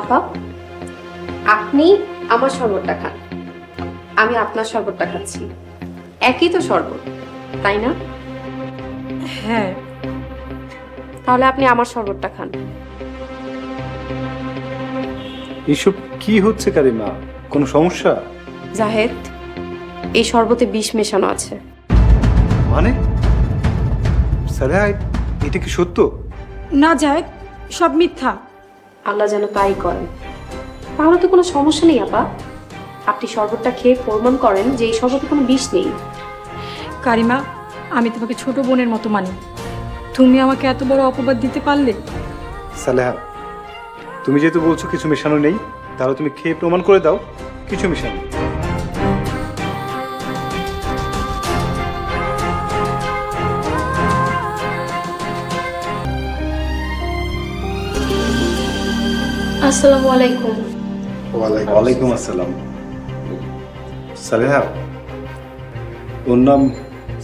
আপা, আপনি আমার শরবতটা খান, আমি আপনার শরবতটা খাচ্ছি। একই তো শরবত, তাই না? হ্যাঁ। তাহলে আপনি আমার শরবতটা খান। এসব কি হচ্ছে কারিমা? কোনো সমস্যা? জাহেদ, এই শরবতে বিষ মেশানো আছে। মানে সালেহা, এটা কি সত্য? না জাহেদ, সব মিথ্যা। আল্লাহ যেন তাই করেন। তাহলে তো কোনো সমস্যা নেই আপা। আপনি শরবতটা খেয়ে প্রমাণ করেন যে এই শরবতে কোনো বিষ নেই। কারিমা, আমি তোমাকে ছোট বোনের মতো মানি। তুমি আমাকে এত বড় অপবাদ দিতে পারলে? সালেহা, তুমি যেহেতু বলছো কিছু মেশানো নেই, তাহলে তুমি খেয়ে প্রমাণ করে দাও কিছু মেশানো নেই। আসসালামু আলাইকুম। ওয়ালাইকুম আসসালাম। সালেহা, ওর নাম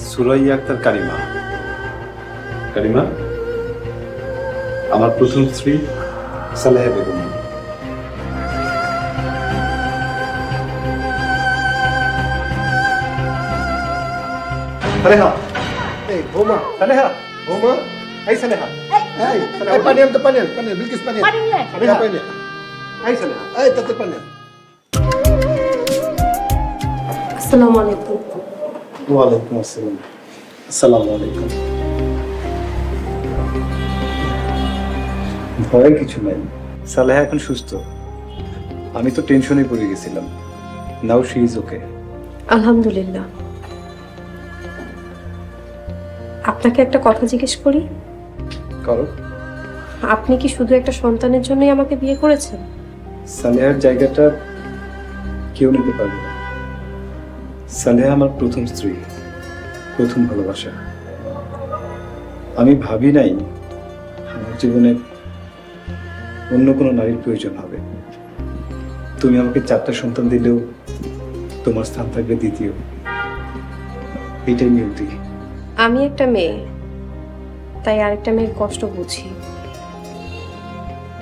সুরাইয়া আক্তার কারিমা। কারিমা, আমার প্রথম স্ত্রী সালেহা বেগম। সালেহা, এই বৌমা, সালেহা, বৌমা, এই সালেহা, এই পানিয়ান তো পানিয়ান, পানিয়ান, বিলকিস পানিয়ান। সালেহা, পানিয়ান, এই সালেহা। এই তাতে পানিয়ান। আসসালামু আলাইকুম। ওয়ালাইকুম আসসালাম। আসসালামু আলাইকুম। ভয়ের কিছু নাই, সালেহা এখন সুস্থ। আমি তো টেনশনে পড়ে গেছিলাম। Now she is okay. আলহামদুলিল্লাহ। আপনাকে একটা কথা জিজ্ঞেস করি, করো। আপনি কি শুধু একটা সন্তানের জন্যই আমাকে বিয়ে করেছেন? সালেহার জায়গাটা কেউ নিতে পারবে না। সালেহা আমার প্রথম স্ত্রী, প্রথম ভালোবাসা। আমি ভাবি নাই আমার জীবনে অন্য কোনো নারীর প্রয়োজন হবে। তুমি আমাকে 4টা সন্তান দিলেও তোমার স্থান থাকবে দ্বিতীয়। এটাই নিয়তি। আমি একটা মেয়ে, তাই আরেকটা মেয়ের কষ্ট বুঝি।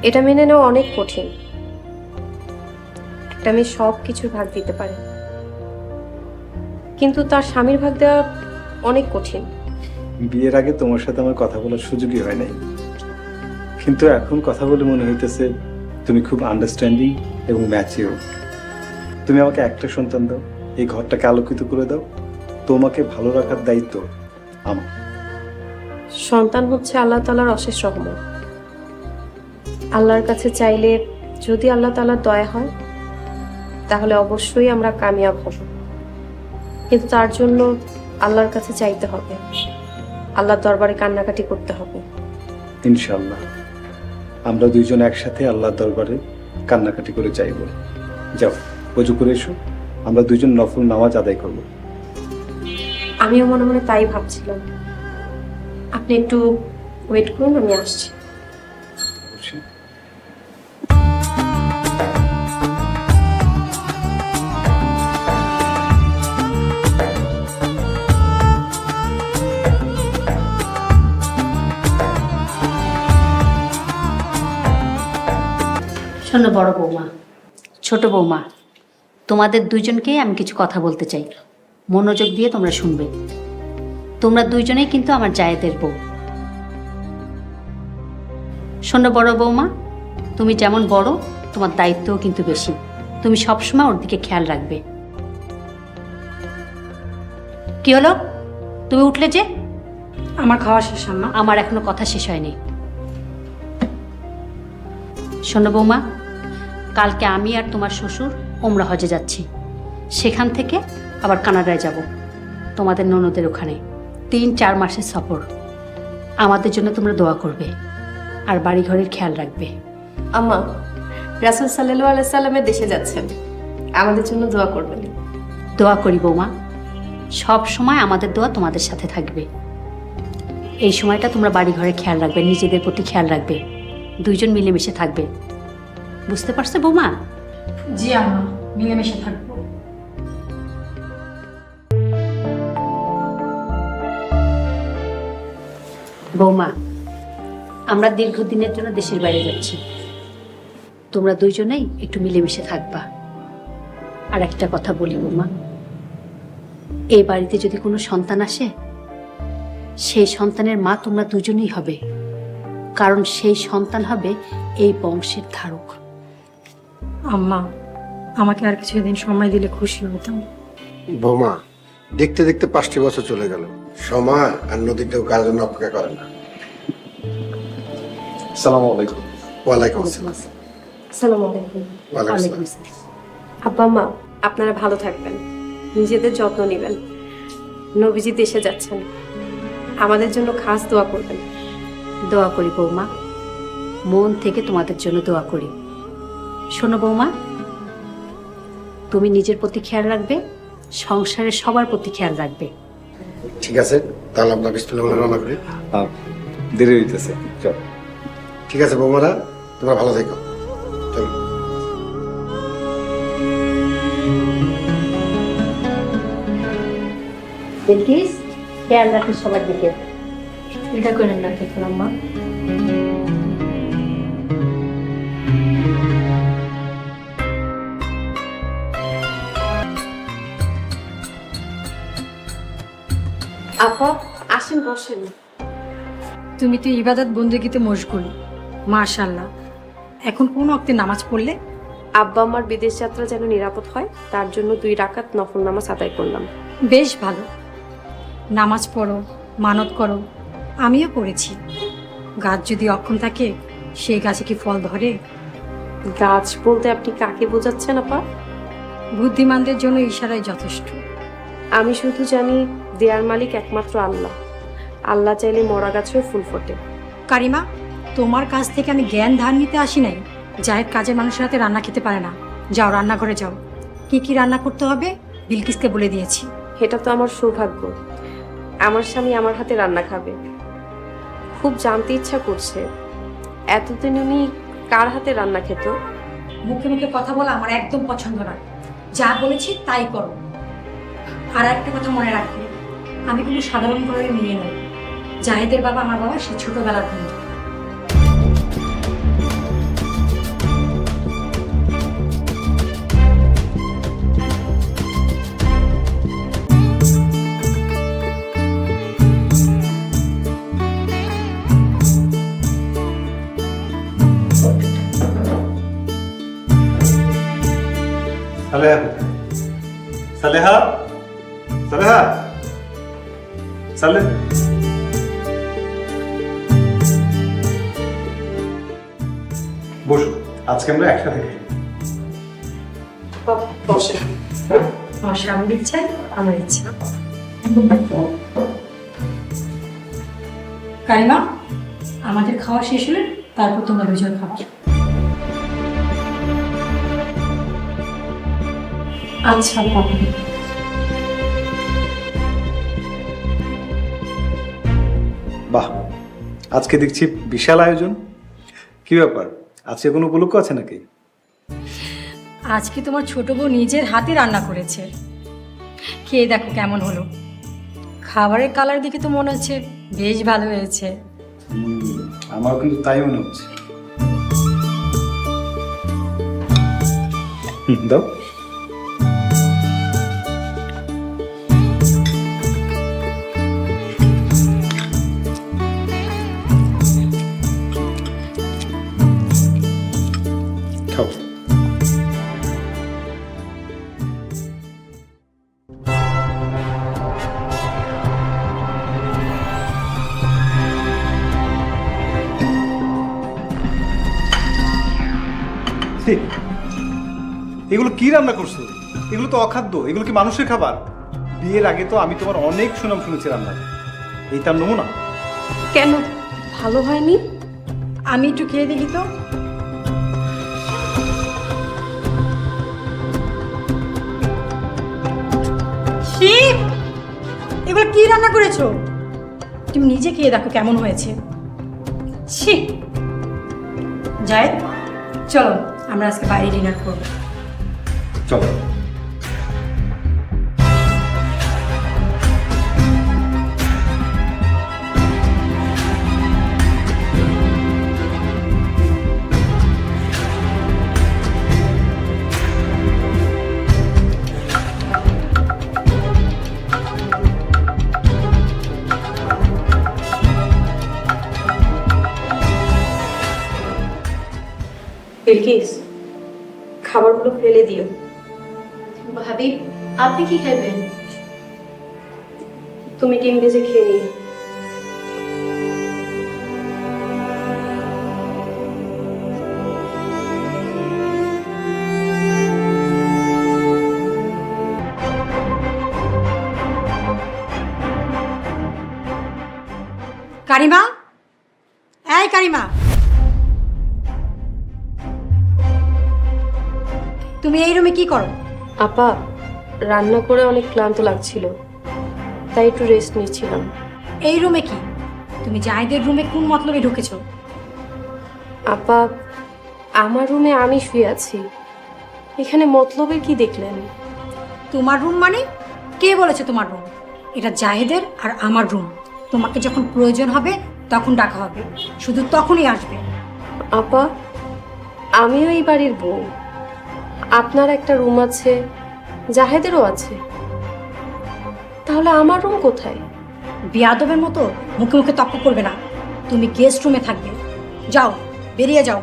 এটা মেনে নেওয়া অনেক কঠিন। একটা মেয়ে সব কিছুর ভাগ দিতে পারে, কিন্তু তার স্বামীর ভাগ দেওয়া অনেক কঠিন। বিয়ের আগে তোমার সাথে আমার কথা বলার সুযোগই হয় নাই, কিন্তু এখন কথা বলে মনে হইতেছে তুমি খুব আন্ডারস্ট্যান্ডিং এবং ম্যাচিওর। তুমি আমাকে একটা সন্তান দাও, এই ঘরটাকে আলোকিত করে দাও। তোমাকে ভালো রাখার দায়িত্ব আমার। সন্তান হচ্ছে আল্লাহ তাআলার অশেষ রহমত। আল্লাহর কাছে চাইলে যদি আল্লাহ তাআলার দয়া হয়, তাহলে অবশ্যই আমরা কামিয়াব হব। কিন্তু তার জন্য আল্লাহর কাছে চাইতে হবে, আল্লাহর দরবারে কান্নাকাটি করতে হবে। ইনশাআল্লাহ আমরা দুইজন একসাথে আল্লাহর দরবারে কান্নাকাটি করে চাইব। যাও, ওযু করে এসো, আমরা দুইজন নফল নামাজ আদায় করব। আমিও মনে মনে তাই ভাবছিলাম। আপনি একটু ওয়েট করুন, আমি আসছি। শোনো বড় বৌমা, ছোট বৌমা, তোমাদের দুইজনকেই আমি কিছু কথা বলতে চাই। মনোযোগ দিয়ে তোমরা শুনবে। তোমরা দুইজনেই কিন্তু আমার জায়েদের বউ। শোনো বড় বৌমা, তুমি যেমন বড়, তোমার দায়িত্বও কিন্তু বেশি। তুমি সবসময় ওর দিকে খেয়াল রাখবে। কি হলো, তুমি উঠলে যে? আমার খাওয়া শেষ আম্মা। আমার এখনো কথা শেষ হয়নি। শোনো বৌমা, কালকে আমি আর তোমার শ্বশুর ওমরা হজে যাচ্ছি। সেখান থেকে আবার কানাডায় যাব, তোমাদের ননদের ওখানে। 3-4 মাসের সফর। আমাদের জন্য তোমরা দোয়া করবে আর বাড়িঘরের খেয়াল রাখবে। আম্মা, রাসূল সাল্লাল্লাহু আলাইহি সাল্লামের দেশে যাচ্ছেন, আমাদের জন্য দোয়া করবেন। দোয়া করি বৌমা, সব সময় আমাদের দোয়া তোমাদের সাথে থাকবে। এই সময়টা তোমরা বাড়িঘরের খেয়াল রাখবে, নিজেদের প্রতি খেয়াল রাখবে, দুইজন মিলেমিশে থাকবে। বুঝতে পারছো বৌমা? জি আম্মা, মিলেমিশে থাকবো। বৌমা, আমরা দীর্ঘদিনের জন্য দেশের বাইরে যাচ্ছি। তোমরা দুইজনেই একটু মিলেমিশে থাকবা। আর একটা কথা বলি বৌমা, এই বাড়িতে যদি কোনো সন্তান আসে, সেই সন্তানের মা তোমরা দুজনেই হবে, কারণ সেই সন্তান হবে এই বংশের ধারক। আম্মা, আমাকে আর কিছুদিন সময় দিলে খুশি হতাম। বৌমা, দেখতে দেখতে 5টি বছর চলে গেল। সময় আর নদী কেউ কার জন্য অপেক্ষা করে না। সালাম আলাইকুম। ওয়ালাইকুম আসসালাম। আসসালামু আলাইকুম। ওয়ালাইকুম আসসালাম। আব্বা মা, আপনারা ভালো থাকবেন, নিজেদের যত্ন নেবেন। নবীজি দেশে যাচ্ছেন, আমাদের জন্য খাস দোয়া করবেন। দোয়া করি বৌমা, মন থেকে তোমাদের জন্য দোয়া করি। শোনো বৌমা, তুমি নিজের প্রতি খেয়াল রাখবে, সংসারের সবার প্রতি খেয়াল রাখবে। ঠিক আছে, তাহলে আমরা বিসমিল্লাহ বলে রওনা করি। দেরি হইতেছে, চল। ঠিক আছে বৌমারা, তোমরা ভালো থেকো। চলো। বিলকিস, খেয়াল রাখিস সবার দিকে। এটা করেন না ঠিক আম্মা। আপা আসেন, বসেন। তুমি তো ইবাদত বন্দেগীতে মশগুল, মাশাআল্লাহ। এখন কোন ওয়াক্তে নামাজ পড়লে? আব্বা আমার বিদেশ যাত্রা যেন নিরাপদ হয়, তার জন্য 2 রাকাত নফল নামাজ আদায় করলাম। বেশ ভালো, নামাজ পড়ো, মানত করো। আমিও পড়েছি। গাছ যদি অক্ষম থাকে, সেই গাছে কি ফল ধরে? গাছ বলতে আপনি কাকে বোঝাচ্ছেন আপা? বুদ্ধিমানদের জন্য ইশারাই যথেষ্ট। আমি শুধু জানি দেয়ার মালিক একমাত্র আল্লাহ। আল্লাহ চাইলে মরা গাছেও ফুল ফোটে। কারিমা, তোমার কাছ থেকে আমি জ্ঞান ধার নিতে আসি নাই। জায়েদ কাজের মানুষের হাতে রান্না খেতে পারে না। যাও রান্নাঘরে যাও, কি কি রান্না করতে হবে বিলকিসকে বলে দিয়েছি। এটা তো আমার সৌভাগ্য, আমার স্বামী আমার হাতে রান্না খাবে। খুব জানতে ইচ্ছা করছে, এতদিন উনি কার হাতে রান্না খেত? মুখে মুখে কথা বলা আমার একদম পছন্দ না। যা বলেছি তাই করো। আর একটা কথা মনে রাখবে, আমি কোনো সাধারণ ঘরের মেয়ে নই। জাহেদের বাবা আমার বাবা, সে ছোটবেলার বন্ধু। সালেহা, সালেহা, সালেহা, সালে। বসো, আজকে আমরা একসাথে খাই। বসেন। আমার স্বামীর ইচ্ছাই আমার ইচ্ছা। কারিমা, আমাদের খাওয়া শেষ হলে তারপর তোমরা দুজন খাবো। আচ্ছা আপা। বাহ, আজকে দেখছি বিশাল আয়োজন। কি ব্যাপার, আজকে কোনো উপলক্ষ আছে নাকি? আজকে তোমার ছোট বউ নিজের হাতে রান্না করেছে, খেয়ে দেখো কেমন হলো। খাবারের কালার দেখে তো মনে হচ্ছে বেশ ভালো হয়েছে। আমার কিন্তু তাই মনে হচ্ছে। দাও। খাও। এগুলো কি রান্না করছো? এগুলো তো অখাদ্য, এগুলো কি মানুষের খাবার? বিয়ের আগে তো আমি তোমার অনেক সুনাম শুনেছি রান্না, এই তার নমুনা। কেন, ভালো হয়নি? আমি একটু খেয়ে দেখি তো। এগুলো কি রান্না করেছো? তুমি নিজে খেয়ে দেখো কেমন হয়েছে। ছি। জায়েদ, চলো আমরা আজকে বাইরে ডিনার করবো। চলো। বিলকিস, খাবারগুলো ফেলে দিও। ভাবি, আপনি কি খাইবেন? তুমি ডিম ভেজে খেয়ে নিও। কারিমা, এই কারিমা, তুমি এই রুমে কি করো? আপা, রান্না করে অনেক ক্লান্ত লাগছিল, তাই একটু রেস্ট নিচ্ছিলাম। এই রুমে কি? তুমি জাহিদের রুমে কোন মতলবে ঢুকেছো? আপা, আমার রুমে আমি শুয়ে আছি, এখানে মতলবের কি দেখলেন? তোমার রুম মানে? কে বলেছে তোমার রুম? এটা জাহিদের আর আমার রুম। তোমাকে যখন প্রয়োজন হবে তখন ডাকা হবে, শুধু তখনই আসবে। আপা, আমিও এই বাড়ির বউ। আপনার একটা রুম আছে, জাহেদেরও আছে, তাহলে আমার রুম কোথায়? বিয়াদবের মতো মুখে মুখে তর্ক করবে না। তুমি গেস্ট রুমে থাকবে। যাও, বেরিয়ে যাও।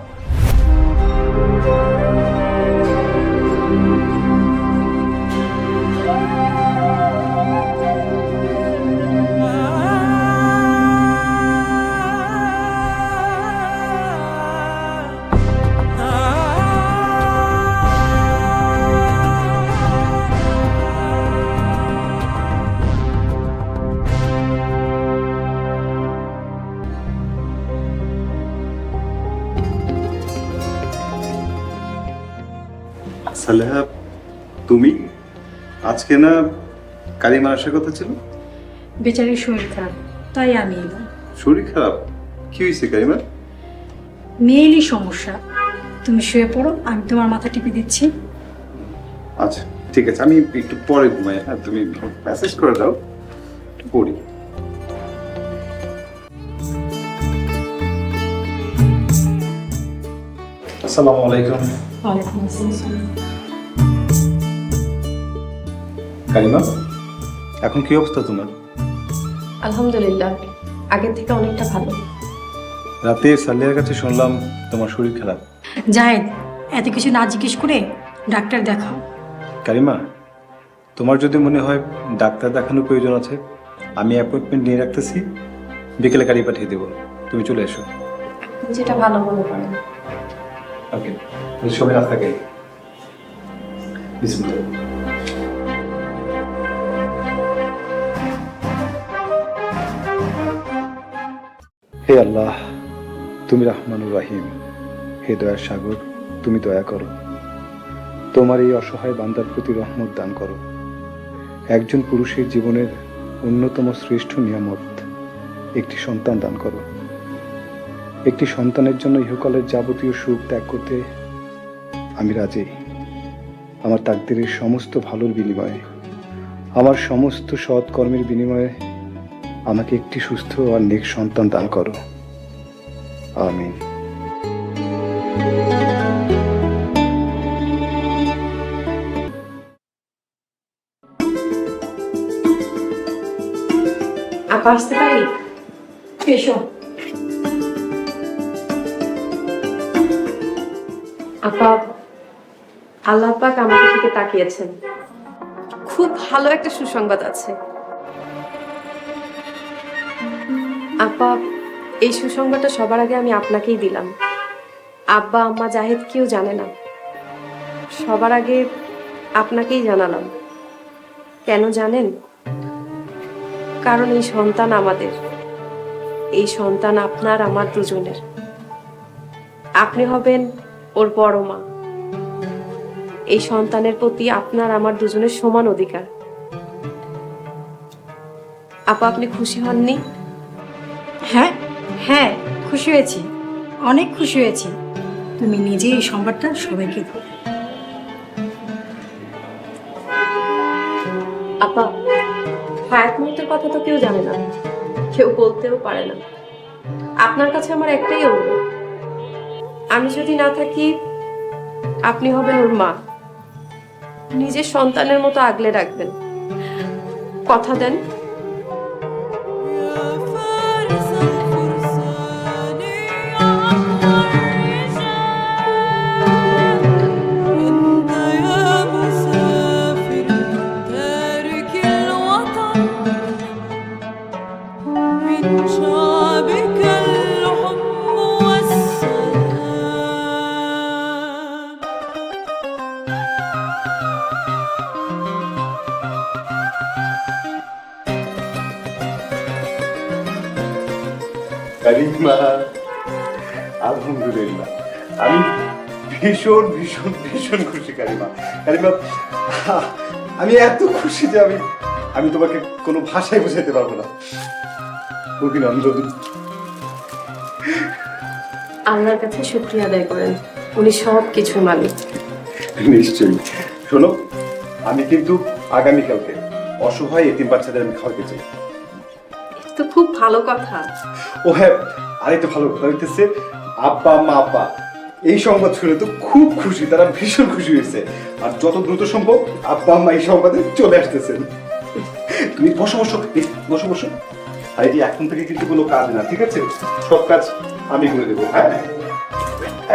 সালেহা, তুমি আজকে না কারিমা আসার কথা ছিল? বেচারির শরীর খারাপ, তাই আমি এলাম। শরীর খারাপ? কি হয়েছে কারিমা? মেয়েরই সমস্যা। তুমি শুয়ে পড়ো, আমি তোমার মাথা টিপে দিচ্ছি। আচ্ছা ঠিক আছে, আমি একটু পরে ঘুমাই। হ্যাঁ, তুমি মেসেজ করে দাও, একটু পড়ি। আসসালামু আলাইকুম। ওয়ালাইকুম আসসালাম। কারিমা, এখন কি অবস্থা তোমার? আলহামদুলিল্লাহ, আগের থেকে অনেকটা ভালো। রাতে সালিয়ার কাছে শুনলাম তোমার শরীর খারাপ। জাহেদ, এত কিছু না জিজ্ঞেস করে ডাক্তার দেখাও। কারিমা, তোমার যদি মনে হয় ডাক্তার দেখানোর প্রয়োজন আছে, আমি অ্যাপয়েন্টমেন্ট নিয়ে রাখতেছি, বিকেলে গাড়ি পাঠিয়ে দেবো, তুমি চলে এসো। যেটা ভালো মনে করেন। ওকে, সবাই রাস্তা গেলে বিসমিল্লাহ। হে আল্লাহ, তুমি রহমানুর রহিম, হে দয়ার সাগর, তুমি দয়া করো। তোমার এই অসহায় বান্দার প্রতি রহমত দান করো। একজন পুরুষের জীবনের অন্যতম শ্রেষ্ঠ নিয়ামত একটি সন্তান দান করো। একটি সন্তানের জন্য ইহকালের যাবতীয় সুখ ত্যাগ করতে আমি রাজি। আমার তাকদীরের সমস্ত ভালোর বিনিময়ে, আমার সমস্ত সৎ কর্মের বিনিময়ে আমাকে একটি সুস্থ আর নেক সন্তান দান করো। আমিন। আপা, আসতে পারি? এসো। আপা, আল্লাহ পাক আমাদের দিকে তাকিয়েছেন, খুব ভালো একটা সুসংবাদ আছে। আপা, এই সুসংবাদটা সবার আগে আমি আপনাকেই দিলাম। আব্বা আম্মা জাহেদ কেউ জানে না, সবার আগে আপনাকেই জানালাম। কেন জানেন? কারণ এই সন্তান আমাদের, এই সন্তান আপনার আমার দুজনের। আপনি হবেন ওর বড় মা। এই সন্তানের প্রতি আপনার আমার দুজনের সমান অধিকার। আপা, আপনি খুশি হননি? হ্যাঁ হ্যাঁ, খুশি হয়েছি, অনেক খুশি হয়েছি। তুমি নিজে এই সংবাদটা সবাইকে দাও। আপা, হায়াত মৃত্যুর কথা তো কেউ জানে না, কেউ বলতেও পারে না। আপনার কাছে আমার একটাই অনুরোধ, আমি যদি না থাকি আপনি হবেন ওর মা। নিজের সন্তানের মতো আগলে রাখবেন, কথা দেন? কারিমা, আলহামদুলিল্লাহ আমি ভীষণ ভীষণ ভীষণ খুশি কারিমা। কারিমা, আমি এত খুশি যে আমি তোমাকে কোনো ভাষায় বোঝাতে পারবো না। অভিনন্দন। আল্লাহর কাছে শুকরিয়া আদায় করেন, উনি সব কিছুর মালিক। নিশ্চয়ই। শোনো, আমি কিন্তু আগামীকালকে অসহায় এতিম বাচ্চাদের আমি খাওয়াতে চাই। তো খুব ভালো কথা। ও হ্যাঁ, আরেকটা ভালো কথা হইতেছে, আব্বা আম্মা আব্বা এই সংবাদ শুনে তো খুব খুশি, তারা ভীষণ খুশি হয়েছে। আর যত দ্রুত সম্ভব আব্বা আম্মা এই সংবাদে চলে আসতেছেন। তুমি বসো বসো, বসো বসো। আর এটি এখন থেকে কিন্তু কোনো কাজ না, ঠিক আছে? সব কাজ আমি করে দেবো। হ্যাঁ,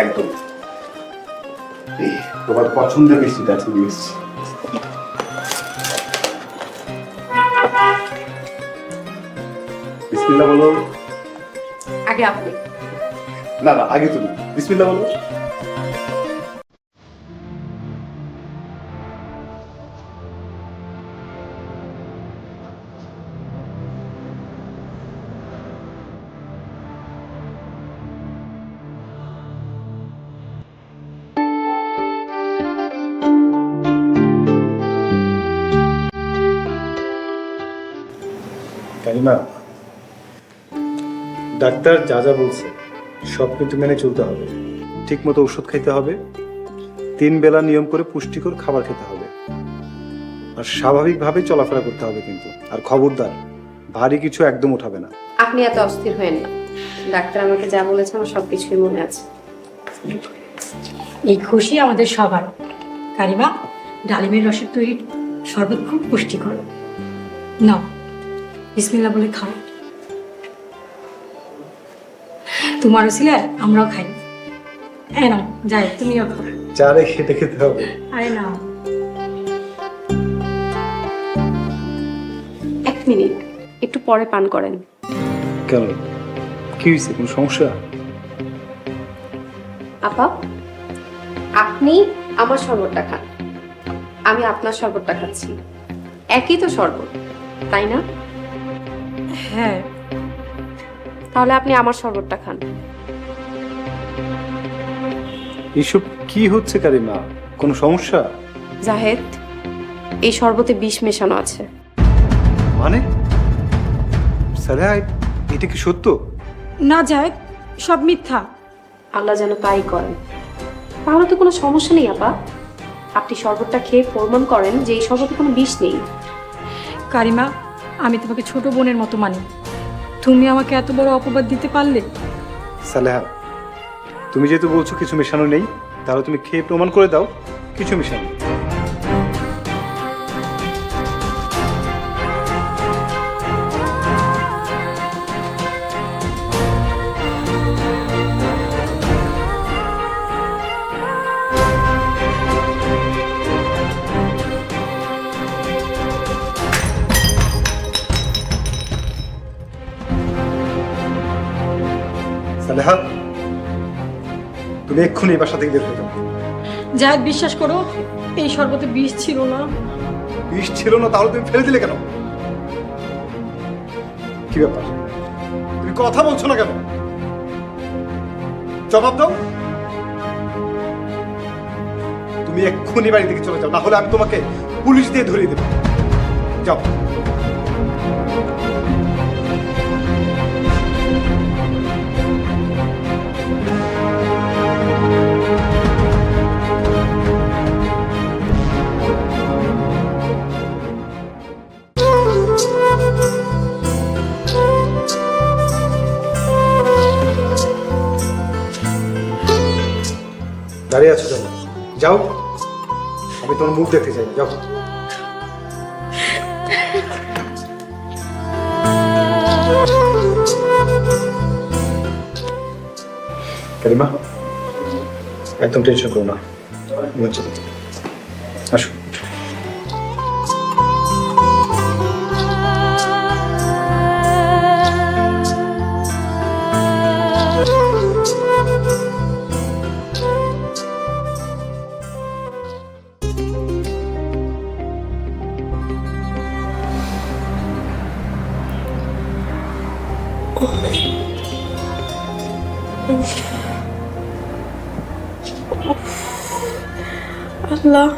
একদম। এই, তোমার পছন্দের মিষ্টিটা আছে, নিয়ে এসেছি। বিসমিল্লাহ বলো। আগে আপনি। না না, আগে তুমি। বিসমিল্লাহ বলো। কারিমা, ডাক্তার যা যা বলছে সব কিন্তু মেনে চলতে হবে। ঠিক মতো ওষুধ খাইতে হবে, 3 বেলা নিয়ম করে পুষ্টিকর খাবার খেতে হবে, আর স্বাভাবিকভাবে চলাফেরা করতে হবে কিন্তু। আর খবরদার, ভারী কিছু একদম উঠাবে না। আপনি এত অস্থির হয়েন না, ডাক্তার আমাকে যা বলেছে আমার সবকিছুই মনে আছে। এই খুশি আমাদের সবার। কারিমা, ডালিমের রসের তৈরি শরবত খুব পুষ্টিকর। নাও, বিসমিল্লাহ বলে খাও। তোমারও ছিল, আমরাও খাই। হ্যাঁ নাও, যাই, তুমিও খাও। চারে খেতে খেতে হবে। আরে নাও। 1 মিনিট, একটু পরে পান করেন। কেন, কি হয়েছে? কোনো সমস্যা? আপা, আপনি আমার শরবতটা খান, আমি আপনার শরবতটা খাচ্ছি। একই তো শরবত, তাই না? হ্যাঁ, তাহলে আপনি আমার শরবতটা খান। এইসব কি হচ্ছে কারিমা? কোনো সমস্যা? জাহেদ, এই শরবতে বিষ মেশানো আছে। মানে সালেহা, এটা কি সত্য? না যায়, সব মিথ্যা। আল্লাহ যেন তাই করেন। তাহলে তো কোনো সমস্যা নেই আপা, আপনি শরবতটা খেয়ে প্রমাণ করেন যে এই শরবতে কোনো বিষ নেই। কারিমা, আমি তোমাকে ছোট বোনের মতো মানি। তুমি আমাকে এত বড় অপবাদ দিতে পারলে? সালেহা, তুমি যেহেতু বলছো কিছু মেশানো নেই, তাহলে তুমি খেয়ে প্রমাণ করে দাও কিছু মেশানো নেই। সালেহা, তুমি এক্ষুনি এই বাসা থেকে বের হয়ে যাও। জাহেদ, বিশ্বাস করো, এই শরবতে বিষ ছিল না। বিষ ছিল না? তাহলে তুমি ফেলে দিলে কেন? কি ব্যাপার, তুমি কথা বলছো না কেন? জবাব দাও। তুমি এক্ষুনি বাড়ি থেকে চলে যাও, না হলে আমি তোমাকে পুলিশ দিয়ে ধরিয়ে দেবো। যাও। দাঁড়িয়ে আছো কেন? যাও, আমি তোমার মুখ দেখতে চাই না। যাও। কারিমা, একদম টেনশন করো না, আসো। আল্লাহ,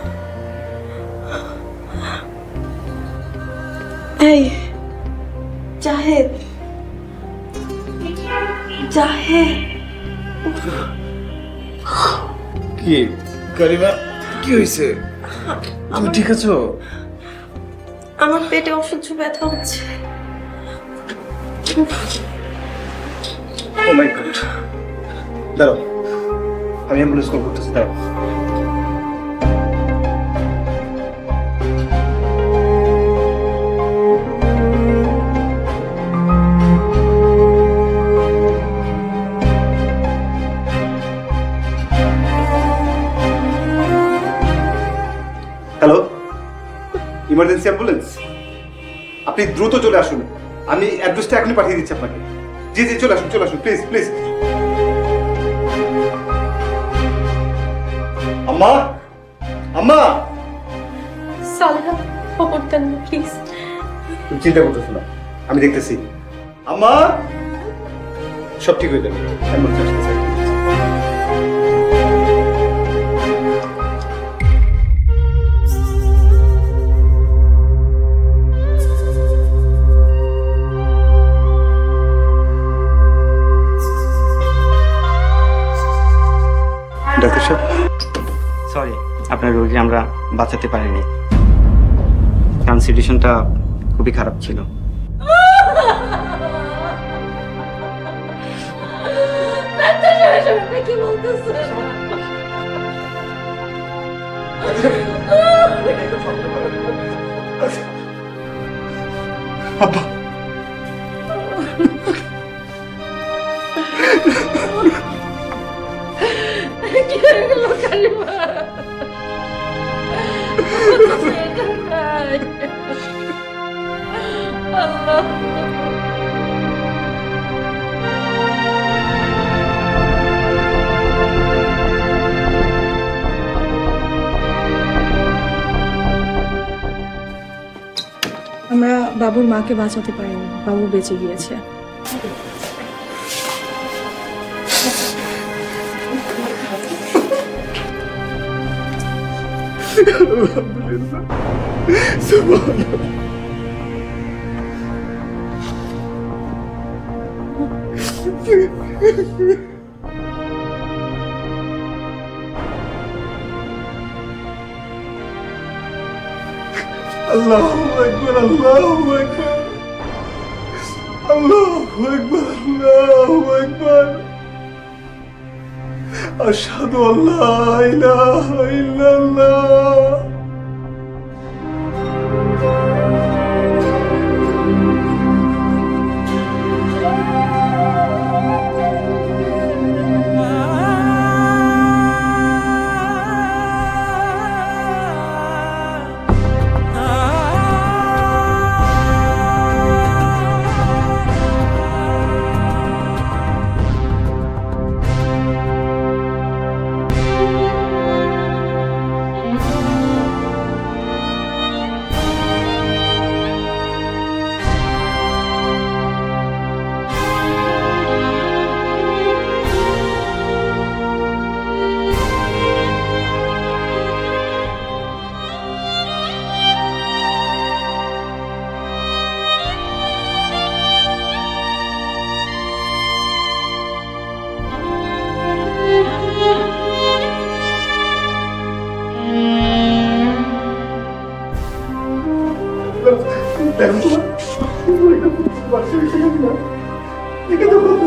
এই জাহেদ, জাহেদ, কি কারিমা, কি হয়েছে? তুমি ঠিক আছো? আমার পেটে অসহ্য ব্যথা হচ্ছে। ও মাই গড, দাঁড়াও, আমি অ্যাম্বুলেন্স কল করতেছি, দাঁড়াও। হ্যালো, ইমার্জেন্সি অ্যাম্বুলেন্স, আপনি দ্রুত চলে আসুন। আমি অ্যাড্রেসটা এখনই পাঠিয়ে দিচ্ছি আপনাকে। জি জি, চলে আসুন, চলে আসুন, প্লিজ প্লিজ। আম্মা, আম্মা, সালেহা, খবর দেন না প্লিজ। তুমি চিন্তা করতেছো না, আমি দেখতেছি। আম্মা, সব ঠিক হয়ে যাবে, অ্যাম্বুলেন্স আসতেছে। ডাক্তার সাহেব, সরি, আপনার রোগী আমরা বাঁচাতে পারিনি, কারণ সিচুয়েশনটা খুবই খারাপ ছিল। কি বলতেছে? আব্বা, কি হয়ে গেল কারিমা? আল্লাহ, আমরা বাবুর মাকে বাঁচাতে পারিনি, বাবু বেঁচে গিয়েছে। আল্লাহু আকবার, আল্লাহু আকবার, আল্লাহু আকবার, আল্লাহু আকবার। আশহাদু আল্লা ইলাহা ইল্লাল্লাহ। দেখো, বাচ্চা এসে গেছে না, একে তো কত